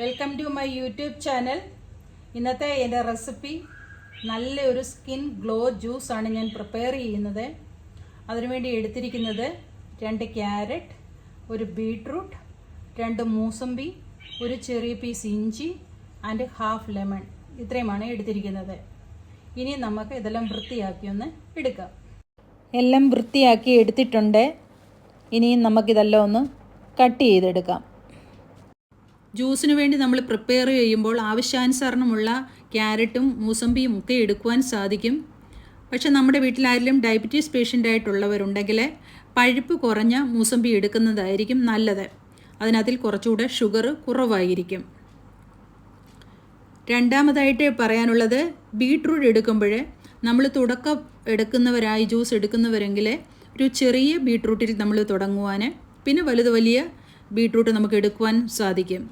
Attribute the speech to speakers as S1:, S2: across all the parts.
S1: Welcome to my YouTube channel. ഇന്നത്തെ എൻ്റെ recipe നല്ലൊരു സ്കിൻ ഗ്ലോ ജ്യൂസാണ് ഞാൻ പ്രിപ്പയർ ചെയ്യുന്നത്. അതിനുവേണ്ടി എടുത്തിരിക്കുന്നത് 2 ക്യാരറ്റ്, ഒരു ബീട്രൂട്ട്, 2 മൂസമ്പി, ഒരു ചെറിയ പീസ് ഇഞ്ചി ആൻഡ് ഹാഫ് ലെമൺ. ഇത്രയുമാണ് എടുത്തിരിക്കുന്നത്. ഇനി നമുക്ക് ഇതെല്ലാം വൃത്തിയാക്കി ഒന്ന് എടുക്കാം. എല്ലാം വൃത്തിയാക്കി എടുത്തിട്ടുണ്ട്. ഇനിയും നമുക്കിതെല്ലാം ഒന്ന് കട്ട് ചെയ്തെടുക്കാം. ജ്യൂസിന് വേണ്ടി നമ്മൾ പ്രിപ്പയർ ചെയ്യുമ്പോൾ ആവശ്യാനുസരണമുള്ള ക്യാരറ്റും മൂസമ്പിയും ഒക്കെ എടുക്കുവാൻ സാധിക്കും. പക്ഷെ നമ്മുടെ വീട്ടിലായാലും ഡയബറ്റീസ് പേഷ്യൻ്റ് ആയിട്ടുള്ളവരുണ്ടെങ്കിൽ പഴുപ്പ് കുറഞ്ഞ മൂസമ്പി എടുക്കുന്നതായിരിക്കും നല്ലത്. അതിനകത്തിൽ കുറച്ചുകൂടെ ഷുഗർ കുറവായിരിക്കും. രണ്ടാമതായിട്ട് പറയാനുള്ളത്, ബീട്രൂട്ട് എടുക്കുമ്പോൾ നമ്മൾ തുടക്കം എടുക്കുന്നവരായി ജ്യൂസ് എടുക്കുന്നവരെങ്കിൽ ഒരു ചെറിയ ബീട്രൂട്ടിൽ നമ്മൾ തുടങ്ങുവാൻ, പിന്നെ വലിയ ബീട്രൂട്ട് നമുക്ക് എടുക്കുവാൻ സാധിക്കും.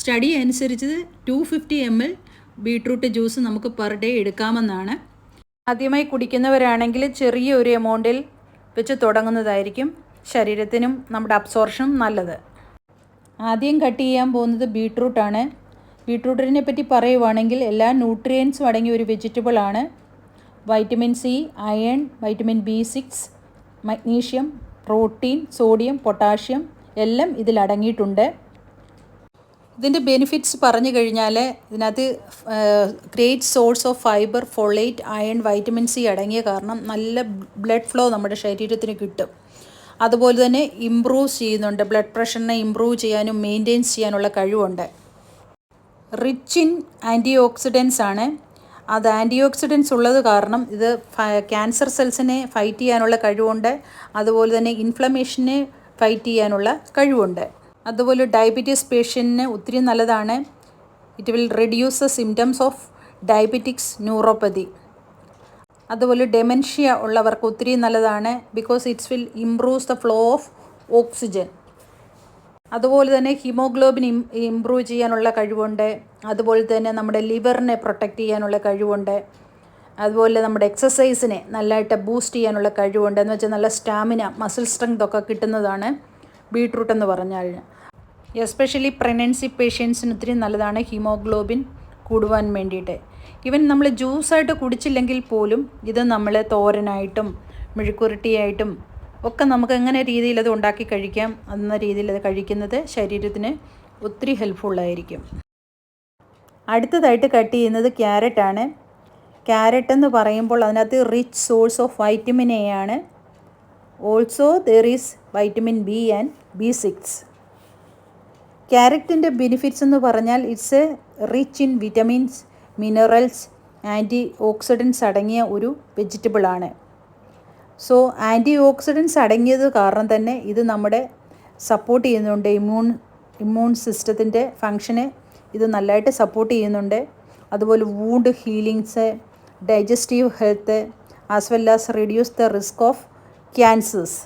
S1: സ്റ്റഡി അനുസരിച്ച് 250 ml ബീട്രൂട്ട് ജ്യൂസ് നമുക്ക് പെർ ഡേ എടുക്കാമെന്നാണ്. ആദ്യമായി കുടിക്കുന്നവരാണെങ്കിൽ ചെറിയ ഒരു എമൗണ്ടിൽ വെച്ച് തുടങ്ങുന്നതായിരിക്കും ശരീരത്തിനും നമ്മുടെ അബ്സോർഷനും നല്ലത്. ആദ്യം കട്ട് ചെയ്യാൻ പോകുന്നത് ബീട്രൂട്ടാണ്. ബീട്രൂട്ടിനെ പറ്റി പറയുവാണെങ്കിൽ എല്ലാ ന്യൂട്രിയൻസും അടങ്ങിയ ഒരു വെജിറ്റബിളാണ്. Vitamin C, iron, vitamin B6, magnesium, protein, sodium, potassium എല്ലാം ഇതിലടങ്ങിയിട്ടുണ്ട്. ഇതിൻ്റെ ബെനിഫിറ്റ്സ് പറഞ്ഞു കഴിഞ്ഞാൽ ഇതിനകത്ത് great source of fibre, folate, iron, vitamin C അടങ്ങിയ കാരണം നല്ല ബ്ലഡ് ഫ്ലോ നമ്മുടെ ശരീരത്തിന് കിട്ടും. അതുപോലെ തന്നെ ഇമ്പ്രൂവ് ചെയ്യുന്നുണ്ട്. ബ്ലഡ് പ്രഷറിനെ ഇമ്പ്രൂവ് ചെയ്യാനും മെയിൻറ്റെയിൻ ചെയ്യാനുള്ള കഴിവുണ്ട്. റിച്ച് ഇൻ ആൻറ്റി ഓക്സിഡൻസ് ആണ്. അത് ആൻറ്റി ഓക്സിഡൻസ് ഉള്ളത് കാരണം ഇത് ക്യാൻസർ സെൽസിനെ ഫൈറ്റ് ചെയ്യാനുള്ള കഴിവുണ്ട്. അതുപോലെ തന്നെ ഇൻഫ്ലമേഷനെ ഫൈറ്റ് ചെയ്യാനുള്ള കഴിവുണ്ട്. അതുപോലെ ഡയബറ്റീസ് പേഷ്യൻറ്റിന് ഒത്തിരി നല്ലതാണ്. It will reduce the symptoms of diabetics neuropathy. അതുപോലെ ഡെമൻഷ്യ ഉള്ളവർക്ക് ഒത്തിരി നല്ലതാണ്. Because it's will improves the flow of oxygen. അതുപോലെ തന്നെ ഹീമോഗ്ലോബിൻ ഇംപ്രൂവ് ചെയ്യാനുള്ള കഴിവുണ്ട്. അതുപോലെ തന്നെ നമ്മുടെ ലിവറിനെ പ്രൊട്ടക്റ്റ് ചെയ്യാനുള്ള കഴിവുണ്ട്. അതുപോലെ നമ്മുടെ എക്സസൈസിനെ നല്ലതായിട്ട് ബൂസ്റ്റ് ചെയ്യാനുള്ള കഴിവുണ്ട്. എന്ന് വെച്ചാൽ നല്ല സ്റ്റാമിന, മസിൽ സ്ട്രെങ്ത് ഒക്കെ കിട്ടുന്നതാണ് ബീട്രൂട്ട് എന്ന് പറഞ്ഞാൽ. എസ്പെഷ്യലി പ്രഗ്നൻസി പേഷ്യൻസിന് ഒത്തിരി നല്ലതാണ് ഹീമോഗ്ലോബിൻ കൂടുവാൻ വേണ്ടിയിട്ട്. ഈവൻ നമ്മൾ ജ്യൂസായിട്ട് കുടിച്ചില്ലെങ്കിൽ പോലും ഇത് നമ്മൾ തോരനായിട്ടും മെഴുക്കുരുട്ടിയായിട്ടും ഒക്കെ നമുക്ക് എങ്ങനെ രീതിയിൽ അത് ഉണ്ടാക്കി കഴിക്കാം എന്ന രീതിയിൽ അത് കഴിക്കുന്നത് ശരീരത്തിന് ഒത്തിരി ഹെൽപ്ഫുള്ളായിരിക്കും. അടുത്തതായിട്ട് കട്ട് ചെയ്യുന്നത് ക്യാരറ്റാണ്. ക്യാരറ്റ് എന്ന് പറയുമ്പോൾ അതിനകത്ത് rich source of vitamin A ആണ്. Also there is vitamin B and B6. ക്യാരറ്റിൻ്റെ ബെനിഫിറ്റ്സ് എന്ന് പറഞ്ഞാൽ it's a rich in vitamins, minerals, antioxidants അടങ്ങിയ ഒരു വെജിറ്റബിളാണ്. സോ ആൻറ്റി ഓക്സിഡൻസ് അടങ്ങിയത് കാരണം തന്നെ ഇത് നമ്മുടെ സപ്പോർട്ട് ചെയ്യുന്നുണ്ട്. ഇമ്മ്യൂൺ സിസ്റ്റത്തിൻ്റെ ഫങ്ഷനെ ഇത് നല്ലതായിട്ട് സപ്പോർട്ട് ചെയ്യുന്നുണ്ട്. അതുപോലെ wound healings, digestive health, as well as reduce the risk of cancers.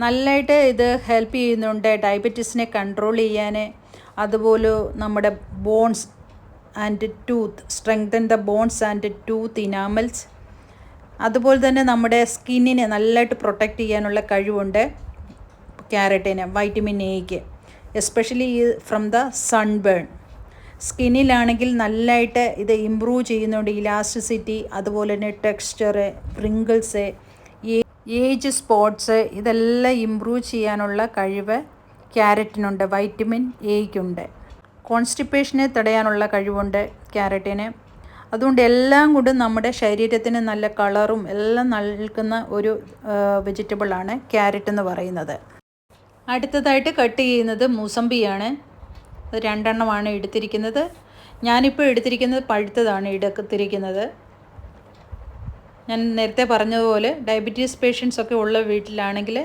S1: നല്ലതായിട്ട് ഇത് ഹെൽപ്പ് ചെയ്യുന്നുണ്ട് ഡയബറ്റീസിനെ കൺട്രോൾ ചെയ്യാൻ. അതുപോലെ നമ്മുടെ bones and tooth, strengthen the bones and tooth enamels. അതുപോലെ തന്നെ നമ്മുടെ സ്കിന്നിനെ നല്ലതായിട്ട് പ്രൊട്ടക്റ്റ് ചെയ്യാനുള്ള കഴിവുണ്ട് ക്യാരറ്റിന്, vitamin A, especially from the sunburn. സ്കിന്നിലാണെങ്കിൽ നല്ലതായിട്ട് ഇത് ഇമ്പ്രൂവ് ചെയ്യുന്നുണ്ട്. ഇലാസ്റ്റിസിറ്റി, അതുപോലെ തന്നെ ടെക്സ്ചർ, റിങ്കിൾസ്, ഏജ് സ്പോട്ട്സ് ഇതെല്ലാം ഇമ്പ്രൂവ് ചെയ്യാനുള്ള കഴിവ് ക്യാരറ്റിനുണ്ട്. വൈറ്റമിൻ എക്കുണ്ട്. കോൺസ്റ്റിപ്പേഷനെ തടയാനുള്ള കഴിവുണ്ട് ക്യാരറ്റിന്. അതുകൊണ്ട് എല്ലാം കൊണ്ടും നമ്മുടെ ശരീരത്തിന് നല്ല കളറും എല്ലാം നൽകുന്ന ഒരു വെജിറ്റബിളാണ് ക്യാരറ്റ് എന്ന് പറയുന്നത്. അടുത്തതായിട്ട് കട്ട് ചെയ്യുന്നത് മൂസമ്പിയാണ്. 2 എണ്ണമാണ് എടുത്തിരിക്കുന്നത്. ഞാനിപ്പോൾ എടുത്തിരിക്കുന്നത് പഴുത്തതാണ് എടുത്തിരിക്കുന്നത്. ഞാൻ നേരത്തെ പറഞ്ഞതുപോലെ ഡയബറ്റീസ് പേഷ്യൻസ് ഒക്കെ ഉള്ള വീട്ടിലാണെങ്കിൽ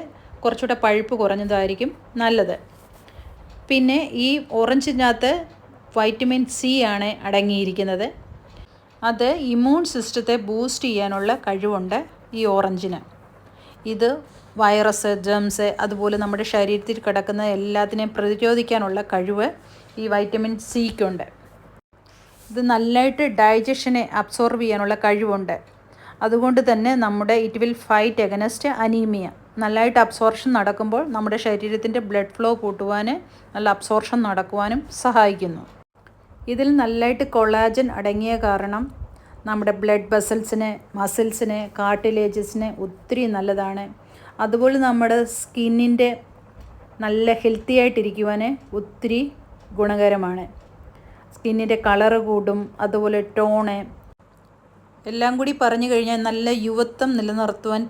S1: കുറച്ചുകൂടെ പഴുപ്പ് കുറഞ്ഞതായിരിക്കും നല്ലത്. പിന്നെ ഈ ഓറഞ്ചിനകത്ത് വൈറ്റമിൻ സി ആണ് അടങ്ങിയിരിക്കുന്നത്. അത് ഇമ്മ്യൂൺ സിസ്റ്റത്തെ ബൂസ്റ്റ് ചെയ്യാനുള്ള കഴിവുണ്ട് ഈ ഓറഞ്ചിന്. ഇത് വൈറസ്, ജെംസ്, അതുപോലെ നമ്മുടെ ശരീരത്തിൽ കിടക്കുന്ന എല്ലാത്തിനെയും പ്രതിരോധിക്കാനുള്ള കഴിവ് ഈ വൈറ്റമിൻ സിക്കുണ്ട്. ഇത് നല്ലതായിട്ട് ഡൈജഷനെ അബ്സോർബ് ചെയ്യാനുള്ള കഴിവുണ്ട്. അതുകൊണ്ട് തന്നെ നമ്മുടെ it will fight against anaemia. നല്ലതായിട്ട് അബ്സോർഷൻ നടക്കുമ്പോൾ നമ്മുടെ ശരീരത്തിൻ്റെ ബ്ലഡ് ഫ്ലോ കൂട്ടുവാൻ, നല്ല അബ്സോർഷൻ നടക്കുവാനും സഹായിക്കുന്നു. ഇതിൽ നല്ലതായിട്ട് കൊളാജൻ അടങ്ങിയ കാരണം നമ്മുടെ ബ്ലഡ് വെസൽസിന്, മസിൽസിന്, കാർട്ടിലേജസിന് ഒത്തിരി നല്ലതാണ്. അതുപോലെ നമ്മുടെ സ്കിന്നിൻ്റെ നല്ല ഹെൽത്തി ആയിട്ടിരിക്കുവാൻ ഒത്തിരി ഗുണകരമാണ്. സ്കിന്നിൻ്റെ കളറ് കൂടും, അതുപോലെ ടോണ് എല്ലാം കൂടി പറഞ്ഞു കഴിഞ്ഞാൽ നല്ല യുവത്വം നിലനിർത്തുവാൻ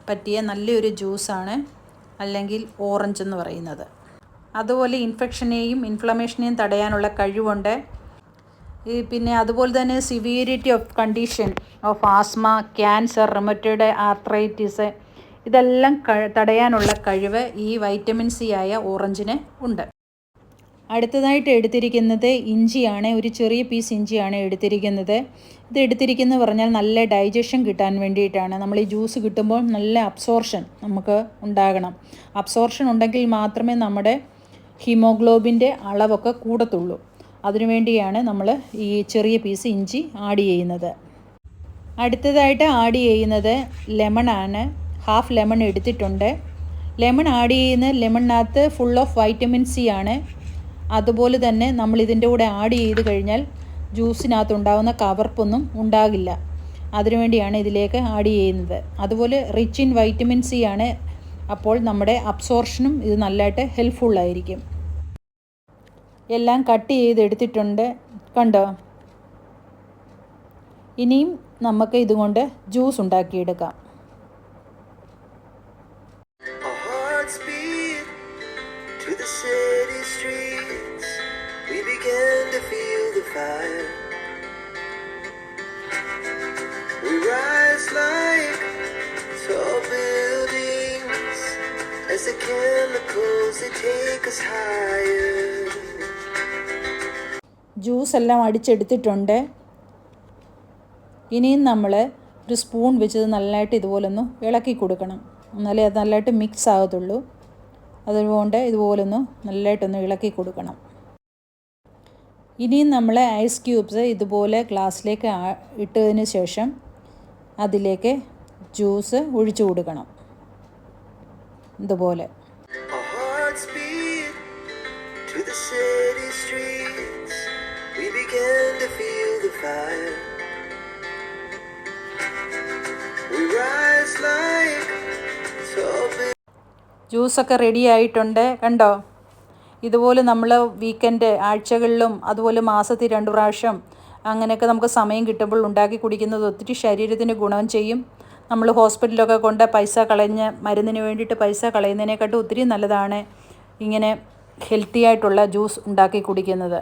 S1: പറ്റിയ നല്ലൊരു ജ്യൂസാണ് അല്ലെങ്കിൽ ഓറഞ്ച് എന്ന് പറയുന്നത്. അതുപോലെ ഇൻഫെക്ഷനെയും ഇൻഫ്ലമേഷനെയും തടയാനുള്ള കഴിവുണ്ട്. പിന്നെ അതുപോലെ തന്നെ severity of condition of asthma, cancer, rheumatoid arthritis ഇതെല്ലാം തടയാനുള്ള കഴിവ് ഈ വൈറ്റമിൻ സി ആയ ഓറഞ്ചിന് ഉണ്ട്. അടുത്തതായിട്ട് എടുത്തിരിക്കുന്നത് ഇഞ്ചിയാണ്. ഒരു ചെറിയ പീസ് ഇഞ്ചിയാണ് എടുത്തിരിക്കുന്നത്. ഇത് എടുത്തിരിക്കുന്നത് പറഞ്ഞാൽ നല്ല ഡൈജഷൻ കിട്ടാൻ വേണ്ടിയിട്ടാണ്. നമ്മൾ ഈ ജ്യൂസ് കിട്ടുമ്പോൾ നല്ല അബ്സോർഷൻ നമുക്ക് ഉണ്ടാകണം. അബ്സോർഷൻ ഉണ്ടെങ്കിൽ മാത്രമേ നമ്മുടെ ഹീമോഗ്ലോബിൻ്റെ അളവൊക്കെ കൂടത്തുള്ളൂ. അതിനുവേണ്ടിയാണ് നമ്മൾ ഈ ചെറിയ പീസ് ഇഞ്ചി ആഡ് ചെയ്യുന്നത്. അടുത്തതായിട്ട് ആഡ് ചെയ്യുന്നത് ലെമണാണ്. ഹാഫ് ലെമൺ എടുത്തിട്ടുണ്ട്. ലെമൺ ആഡ് ചെയ്യുന്ന ലെമണിനകത്ത് ഫുൾ ഓഫ് വൈറ്റമിൻ സി ആണ്. അതുപോലെ തന്നെ നമ്മൾ ഇതിൻ്റെ കൂടെ ആഡ് ചെയ്ത് കഴിഞ്ഞാൽ ജ്യൂസിനകത്ത് ഉണ്ടാകുന്ന കവർപ്പൊന്നും ഉണ്ടാകില്ല. അതിനുവേണ്ടിയാണ് ഇതിലേക്ക് ആഡ് ചെയ്യുന്നത്. അതുപോലെ റിച്ച് ഇൻ വൈറ്റമിൻ സി ആണ്. അപ്പോൾ നമ്മുടെ അബ്സോർഷനും ഇത് നല്ലതായിട്ട് ഹെൽപ്ഫുള്ളായിരിക്കും. എല്ലാം കട്ട് ചെയ്തെടുത്തിട്ടുണ്ട്, കണ്ടോ? ഇനിയും നമുക്ക് ഇതുകൊണ്ട് ജ്യൂസ് ഉണ്ടാക്കിയെടുക്കാം. ജ്യൂസ് എല്ലാം അടിച്ചെടുത്തിട്ടുണ്ട്. ഇനിയും നമ്മൾ ഒരു സ്പൂൺ വെച്ചത് നല്ലതായിട്ട് ഇതുപോലൊന്ന് ഇളക്കി കൊടുക്കണം. എന്നാലേ അത് നല്ലതായിട്ട് മിക്സ് ആകത്തുള്ളൂ. അതുകൊണ്ട് ഇതുപോലൊന്ന് നല്ലതായിട്ടൊന്ന് ഇളക്കി കൊടുക്കണം. ഇനിയും നമ്മൾ ഐസ് ക്യൂബ്സ് ഇതുപോലെ ഗ്ലാസ്സിലേക്ക് ഇട്ടതിന് ശേഷം അതിലേക്ക് ജ്യൂസ് ഒഴിച്ചു കൊടുക്കണം. ഇതുപോലെ ജ്യൂസൊക്കെ റെഡി ആയിട്ടുണ്ട്, കണ്ടോ? ഇതുപോലെ നമ്മൾ വീക്കെൻഡ് ആഴ്ചകളിലും അതുപോലെ മാസത്തിൽ 2 പ്രാവശ്യം അങ്ങനെയൊക്കെ നമുക്ക് സമയം കിട്ടുമ്പോൾ ഉണ്ടാക്കി കുടിക്കുന്നത് ഒത്തിരി ശരീരത്തിന് ഗുണം ചെയ്യും. നമ്മൾ ഹോസ്പിറ്റലിലൊക്കെ കൊണ്ട് പൈസ കളഞ്ഞ് മരുന്നിന് വേണ്ടിയിട്ട് പൈസ കളയുന്നതിനെക്കാട്ടും ഒത്തിരി നല്ലതാണ് ഇങ്ങനെ ഹെൽത്തി ആയിട്ടുള്ള ജ്യൂസ് ഉണ്ടാക്കി കുടിക്കുന്നത്.